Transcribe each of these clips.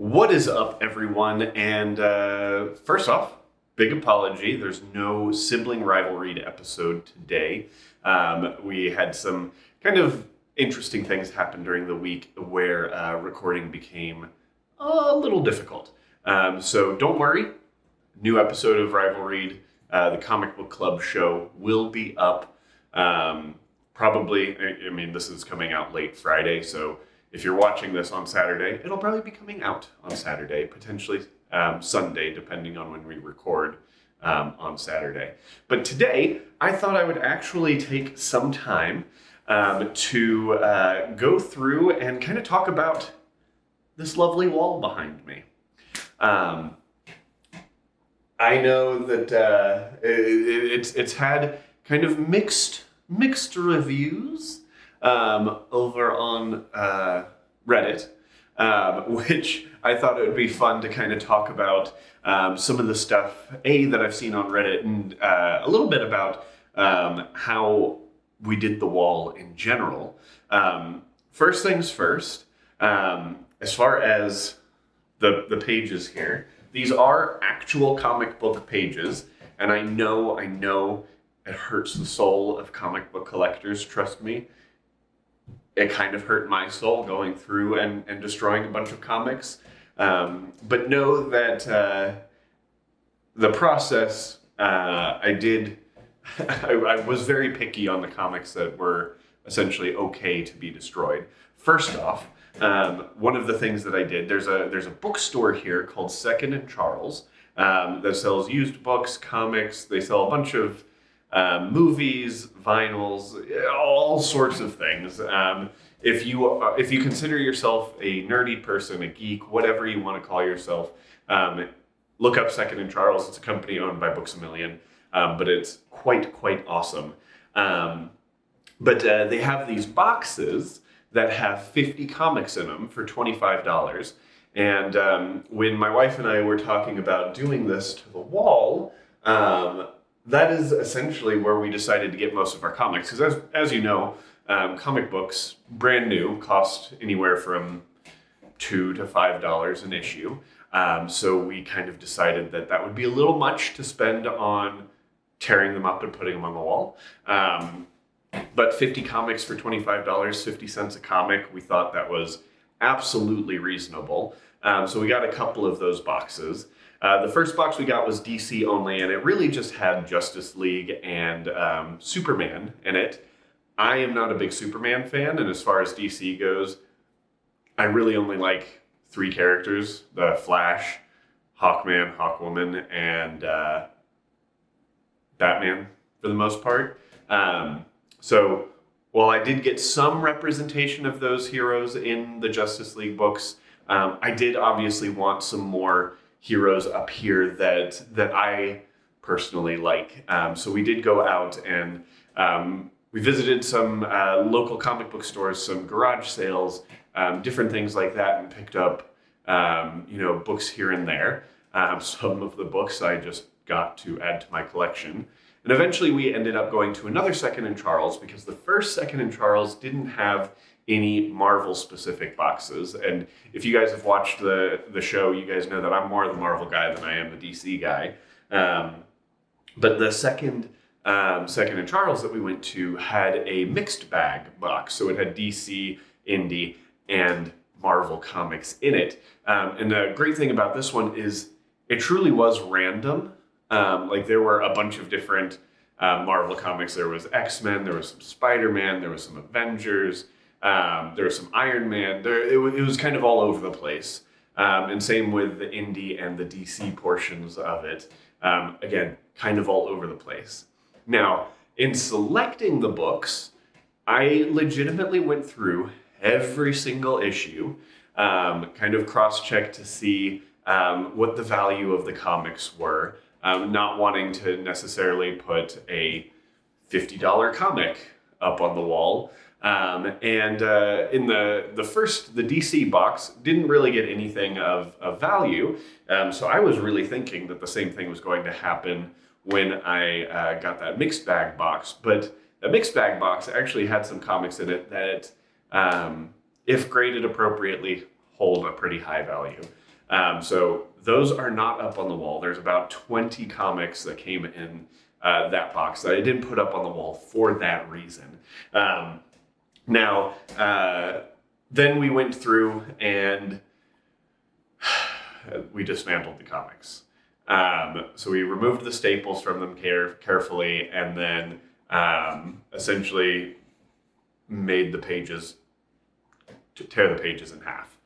What is up, everyone? And first off, big apology. There's no sibling rivalry episode today. We had some kind of interesting things happen during the week where recording became a little difficult. So don't worry. New episode of Rivalry, the comic book club show, will be up. Probably, this is coming out late Friday, so if you're watching this on Saturday, it'll probably be coming out on Saturday, potentially Sunday, depending on when we record on Saturday. But today, I thought I would actually take some time to go through and kind of talk about this lovely wall behind me. I know that it's had kind of mixed reviews over on Reddit, which I thought it would be fun to kind of talk about some of the stuff, that I've seen on Reddit, and a little bit about how we did the wall in general. First things first, as far as the pages here, these are actual comic book pages, and I know it hurts the soul of comic book collectors, trust me. It kind of hurt my soul going through and destroying a bunch of comics. But know that the process, I was very picky on the comics that were essentially okay to be destroyed. First off, one of the things that I did, there's a bookstore here called Second and Charles that sells used books, comics. They sell a bunch of movies, vinyls, all sorts of things. If you consider yourself a nerdy person, a geek, whatever you want to call yourself, look up Second and Charles. It's a company owned by Books A Million, but it's quite awesome. But they have these boxes that have 50 comics in them for $25. And when my wife and I were talking about doing this to the wall, that is essentially where we decided to get most of our comics. Because as you know, comic books, brand new, cost anywhere from $2 to $5 an issue. So we kind of decided that would be a little much to spend on tearing them up and putting them on the wall. But 50 comics for $25, 50 cents a comic, we thought that was absolutely reasonable. So we got a couple of those boxes. The first box we got was DC only, and it really just had Justice League and Superman in it. I am not a big Superman fan, and as far as DC goes, I really only like 3 characters: the Flash, Hawkman, Hawkwoman, and Batman for the most part. So while I did get some representation of those heroes in the Justice League books, I did obviously want some more heroes up here that I personally like. So we did go out and we visited some local comic book stores, some garage sales, different things like that, and picked up books here and there. Some of the books I just got to add to my collection. And eventually we ended up going to another Second and Charles because the first Second and Charles didn't have any Marvel specific boxes. And if you guys have watched the show, you guys know that I'm more the Marvel guy than I am the DC guy. But the second and Charles that we went to had a mixed bag box. So it had DC, Indie, and Marvel comics in it. And the great thing about this one is it truly was random. There were a bunch of different Marvel comics. There was X-Men, there was some Spider-Man, there was some Avengers, there was some Iron Man. It was kind of all over the place. And same with the Indie and the DC portions of it. Again, kind of all over the place. Now, in selecting the books, I legitimately went through every single issue, kind of cross-checked to see what the value of the comics were. Not wanting to necessarily put a $50 comic up on the wall. In the DC box, didn't really get anything of value. So I was really thinking that the same thing was going to happen when I got that mixed bag box. But the mixed bag box actually had some comics in it that, if graded appropriately, hold a pretty high value. So those are not up on the wall. There's about 20 comics that came in that box that I didn't put up on the wall for that reason. Now, then we went through and we dismantled the comics. So we removed the staples from them carefully, and then essentially made the pages, to tear the pages in half.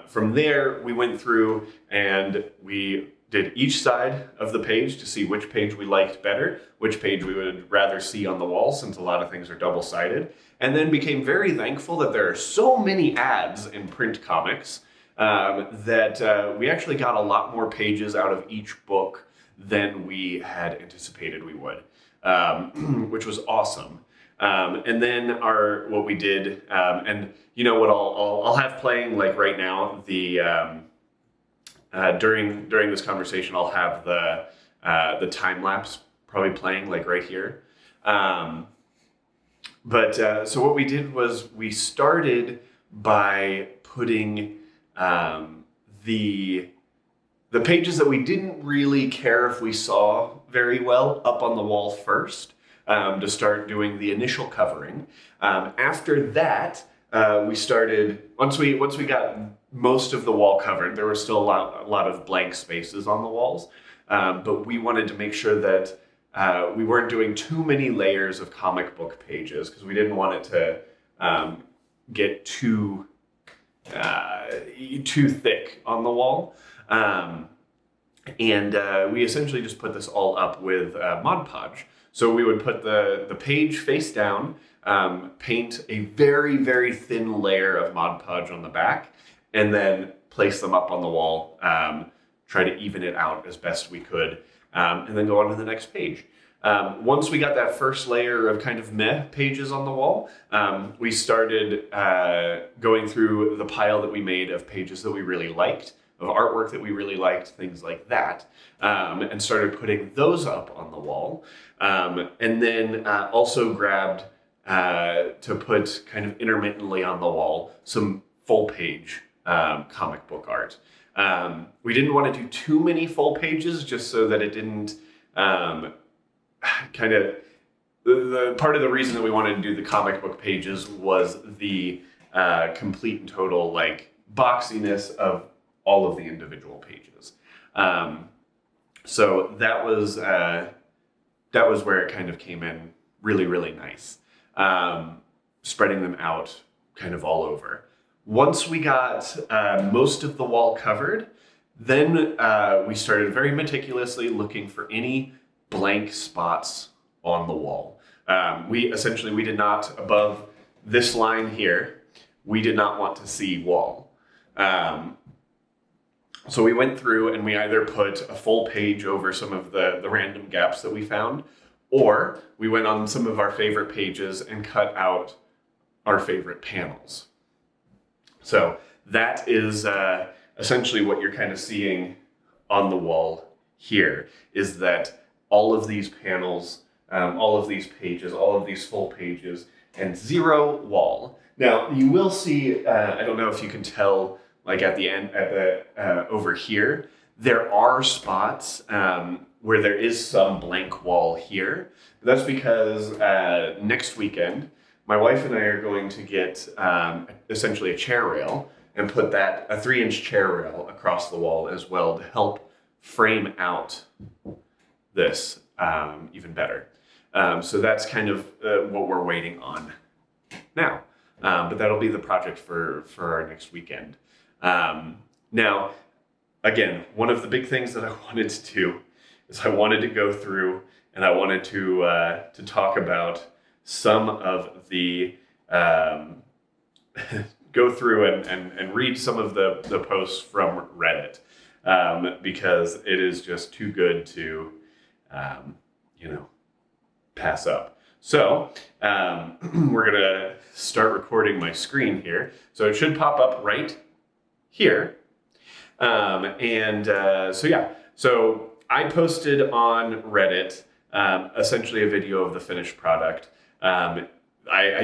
From there, we went through and we did each side of the page to see which page we liked better, which page we would rather see on the wall, since a lot of things are double-sided, and then became very thankful that there are so many ads in print comics that we actually got a lot more pages out of each book than we had anticipated we would, which was awesome. And then what we did, and you know what I'll have playing like right now, the during this conversation, I'll have the time lapse probably playing like right here. But so what we did was we started by putting the pages that we didn't really care if we saw very well up on the wall first, to start doing the initial covering. After that, we started, once we got most of the wall covered, there were still a lot of blank spaces on the walls, but we wanted to make sure that we weren't doing too many layers of comic book pages, because we didn't want it to get too thick on the wall. And we essentially just put this all up with Mod Podge. So we would put the page face down, paint a very, very thin layer of Mod Podge on the back, and then place them up on the wall, try to even it out as best we could, and then go on to the next page. Once we got that first layer of kind of meh pages on the wall, we started going through the pile that we made of pages that we really liked, of artwork that we really liked, things like that, and started putting those up on the wall. And then also grabbed, to put kind of intermittently on the wall, some full page comic book art. We didn't want to do too many full pages, just so that it didn't kind of, the part of the reason that we wanted to do the comic book pages was the complete and total like boxiness of all of the individual pages. So that was where it kind of came in really, really nice. Spreading them out kind of all over. Once we got most of the wall covered, then we started very meticulously looking for any blank spots on the wall. We did not, above this line here, we did not want to see wall. So we went through and we either put a full page over some of the random gaps that we found, or we went on some of our favorite pages and cut out our favorite panels. So that is essentially what you're kind of seeing on the wall here, is that all of these panels, all of these pages, all of these full pages, and zero wall. Now, you will see, I don't know if you can tell, like at the end, over here, there are spots where there is some blank wall here. That's because next weekend, my wife and I are going to get essentially a chair rail and put a 3-inch chair rail across the wall as well, to help frame out this even better. So that's kind of what we're waiting on now. But that'll be the project for our next weekend. Now, again, one of the big things that I wanted to do is I wanted to go through and I wanted to talk about some of the, go through and read some of the posts from Reddit, because it is just too good to, pass up. So we're gonna start recording my screen here. So it should pop up right here. So I posted on Reddit essentially a video of the finished product. I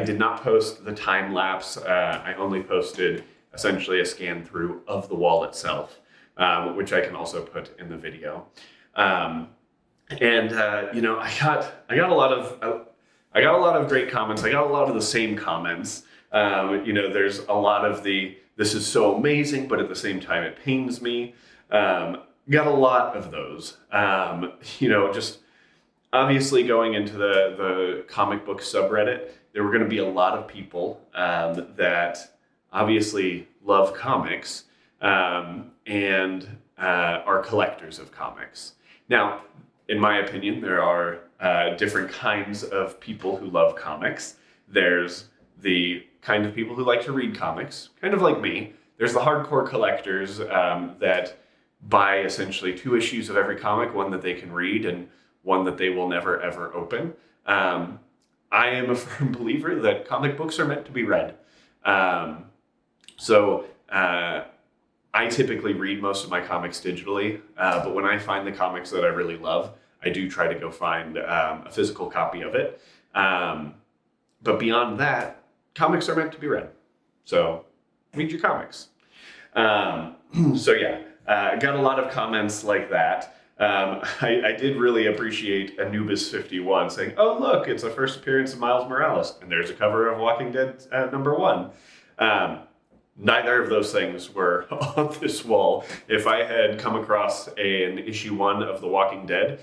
did not post the time lapse. I only posted essentially a scan through of the wall itself. which I can also put in the video. You know, I got a lot of great comments. I got a lot of the same comments. You know, there's a lot of this is so amazing, but at the same time it pains me. Got a lot of those. You know, just obviously going into the comic book subreddit, there were going to be a lot of people that obviously love comics and are collectors of comics. Now, in my opinion, there are different kinds of people who love comics. There's the kind of people who like to read comics, kind of like me. There's the hardcore collectors that buy essentially 2 issues of every comic, one that they can read and one that they will never ever open. I am a firm believer that comic books are meant to be read. So I typically read most of my comics digitally, but when I find the comics that I really love, I do try to go find a physical copy of it. But beyond that, comics are meant to be read. So read your comics. So yeah, I got a lot of comments like that. I did really appreciate Anubis51 saying, "Oh look, it's the first appearance of Miles Morales, and there's a cover of Walking Dead #1." Neither of those things were on this wall. If I had come across an issue 1 of The Walking Dead,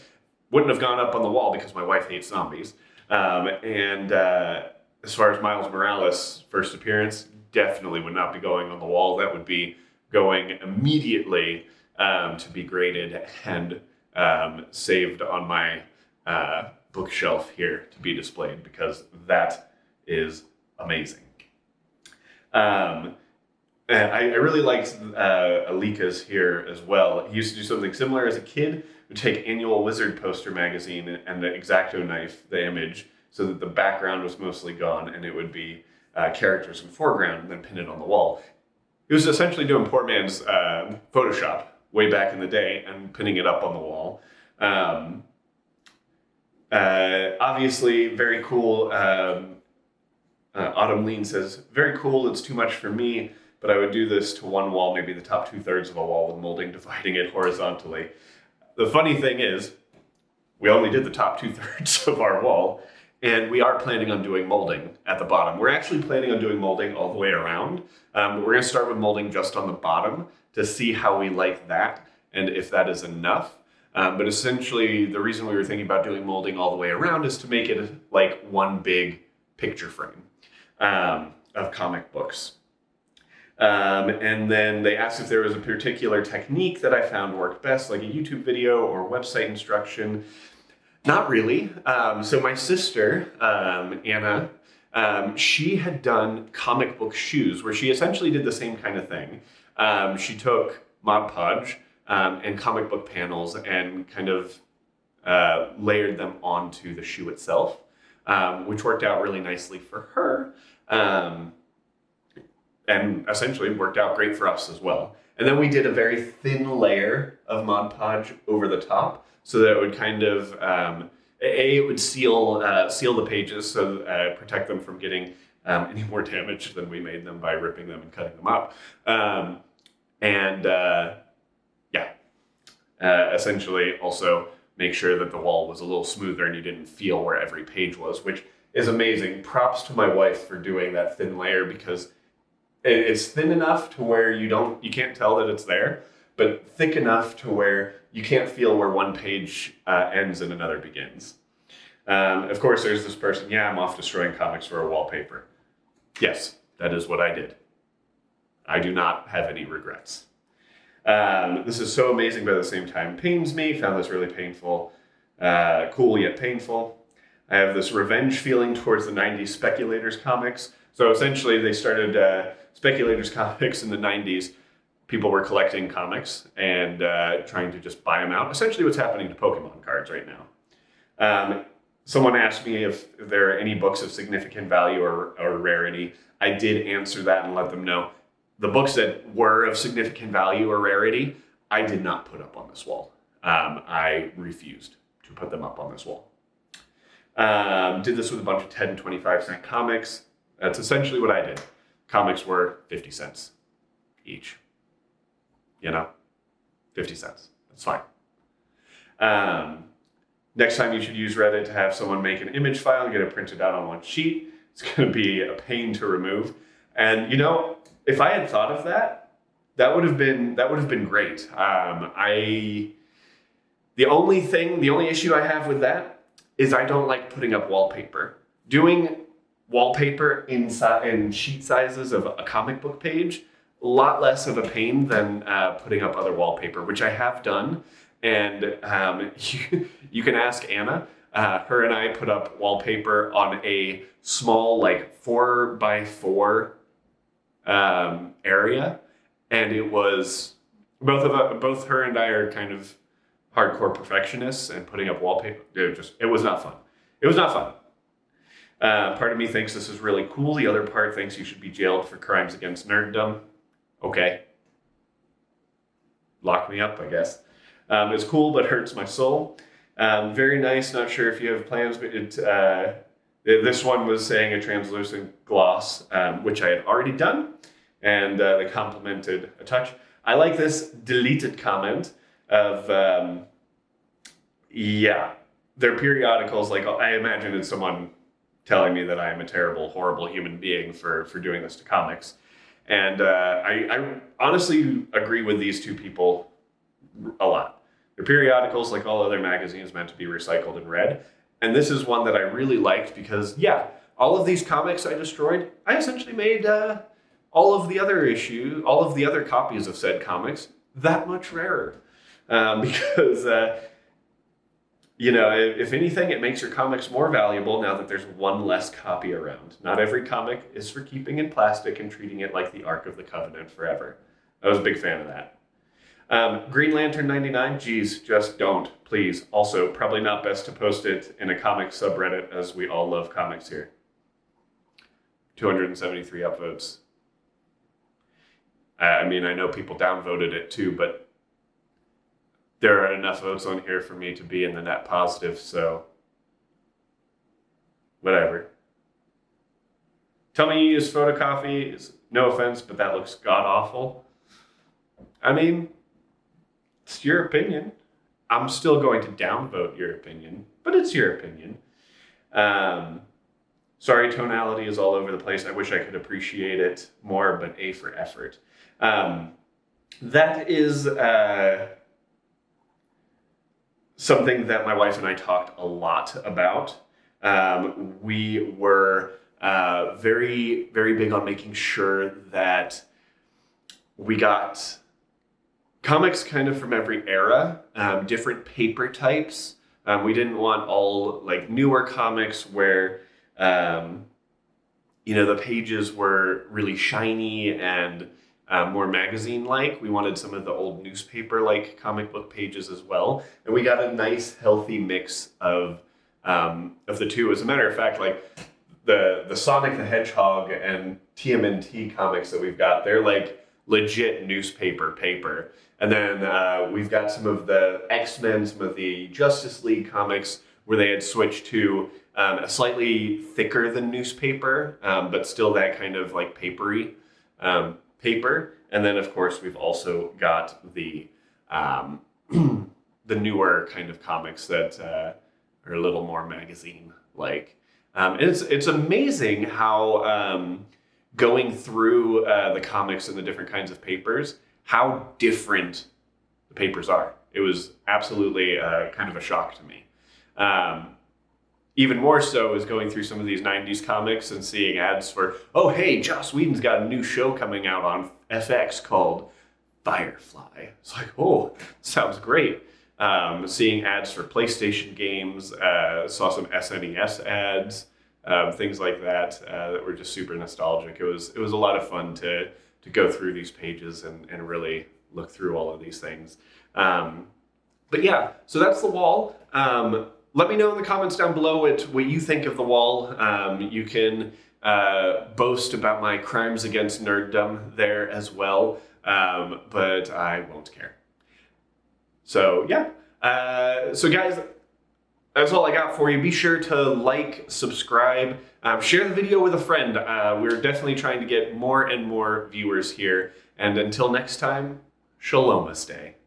wouldn't have gone up on the wall because my wife hates zombies. As far as Miles Morales' first appearance, definitely would not be going on the wall. That would be going immediately to be graded and saved on my bookshelf here to be displayed, because that is amazing. And I really liked Alika's here as well. He used to do something similar as a kid. Would take Annual Wizard poster magazine and the X-Acto knife, the image, so that the background was mostly gone and it would be characters in foreground, and then pin it on the wall. He was essentially doing poor man's Photoshop way back in the day and pinning it up on the wall. Obviously, very cool. Autumn Lean says, "Very cool, it's too much for me, but I would do this to one wall, maybe the top 2/3 of a wall with molding, dividing it horizontally." The funny thing is, we only did the top 2/3 of our wall, and we are planning on doing molding at the bottom. We're actually planning on doing molding all the way around, but we're going to start with molding just on the bottom to see how we like that and if that is enough. But essentially, the reason we were thinking about doing molding all the way around is to make it like one big picture frame of comic books. And then they asked if there was a particular technique that I found worked best, like a YouTube video or website instruction. Not really. So my sister, Anna, she had done comic book shoes, where she essentially did the same kind of thing. She took Mod Podge and comic book panels and kind of layered them onto the shoe itself, which worked out really nicely for her. And essentially worked out great for us as well. And then we did a very thin layer of Mod Podge over the top, so that it would kind of, it would seal the pages, so protect them from getting any more damage than we made them by ripping them and cutting them up. Essentially also make sure that the wall was a little smoother and you didn't feel where every page was, which is amazing. Props to my wife for doing that thin layer, because it's thin enough to where you can't tell that it's there, but thick enough to where you can't feel where one page ends and another begins. Of course, there's this person, "Yeah, I'm off destroying comics for a wallpaper." Yes, that is what I did. I do not have any regrets. This is so amazing, but at the same time pains me. Found this really painful. Cool yet painful. I have this revenge feeling towards the 90s Speculators comics. So essentially they started Speculators comics in the 90s. People were collecting comics and trying to just buy them out. Essentially what's happening to Pokemon cards right now. Someone asked me if there are any books of significant value or rarity. I did answer that and let them know. The books that were of significant value or rarity, I did not put up on this wall. I refused to put them up on this wall. Did this with a bunch of 10 and 25-cent comics. That's essentially what I did. Comics were 50 cents each. You know? 50 cents. That's fine. Next time you should use Reddit to have someone make an image file and get it printed out on one sheet. It's going to be a pain to remove. And if I had thought of that, that would have been great. The only issue I have with that is I don't like putting up wallpaper. Doing wallpaper in sheet sizes of a comic book page, a lot less of a pain than putting up other wallpaper, which I have done. And you can ask Anna. Her and I put up wallpaper on a small 4x4 area, and it was both her and I are kind of hardcore perfectionists, and putting up wallpaper, it was not fun. It was not fun. Part of me thinks this is really cool. The other part thinks you should be jailed for crimes against nerddom. Okay. Lock me up, I guess. It's cool, but hurts my soul. Very nice. Not sure if you have plans, but this one was saying a translucent gloss, which I had already done, and they complimented a touch. I like this deleted comment of, their periodicals. I imagine it's someone telling me that I am a terrible, horrible human being for doing this to comics. And I honestly agree with these two people a lot. Their periodicals, like all other magazines, meant to be recycled and read. And this is one that I really liked because, all of these comics I destroyed, I essentially made all of the other copies of said comics that much rarer. Because, if anything, it makes your comics more valuable now that there's one less copy around. Not every comic is for keeping in plastic and treating it like the Ark of the Covenant forever. I was a big fan of that. Green Lantern 99, geez, just don't, please. Also, probably not best to post it in a comic subreddit, as we all love comics here. 273 upvotes. I know people downvoted it too, but there are enough votes on here for me to be in the net positive, so whatever. Tell me you use photocopy. No offense, but that looks god-awful. It's your opinion. I'm still going to downvote your opinion, but it's your opinion. Sorry, tonality is all over the place. I wish I could appreciate it more, but A for effort. That is something that my wife and I talked a lot about. We were very, very big on making sure that we got comics kind of from every era, different paper types. We didn't want all newer comics where, the pages were really shiny and more magazine-like. We wanted some of the old newspaper-like comic book pages as well. And we got a nice, healthy mix of the two. As a matter of fact, the Sonic the Hedgehog and TMNT comics that we've got, they're legit newspaper paper. And then we've got some of the X-Men, some of the Justice League comics where they had switched to a slightly thicker than newspaper, but still that kind of papery paper. And then of course we've also got the newer kind of comics that are a little more magazine-like. It's amazing how going through the comics and the different kinds of papers, how different the papers are. It was absolutely kind of a shock to me. Even more so is going through some of these 90s comics and seeing ads for, oh, hey, Joss Whedon's got a new show coming out on FX called Firefly. It's oh, sounds great. Seeing ads for PlayStation games, saw some SNES ads, things like that that were just super nostalgic. It was a lot of fun to go through these pages and really look through all of these things. But yeah, so that's the wall. Let me know in the comments down below what you think of the wall. You can boast about my crimes against nerddom there as well, but I won't care. So yeah, so guys, that's all I got for you. Be sure to like, subscribe, share the video with a friend. We're definitely trying to get more and more viewers here. And until next time, Shalom-Aste.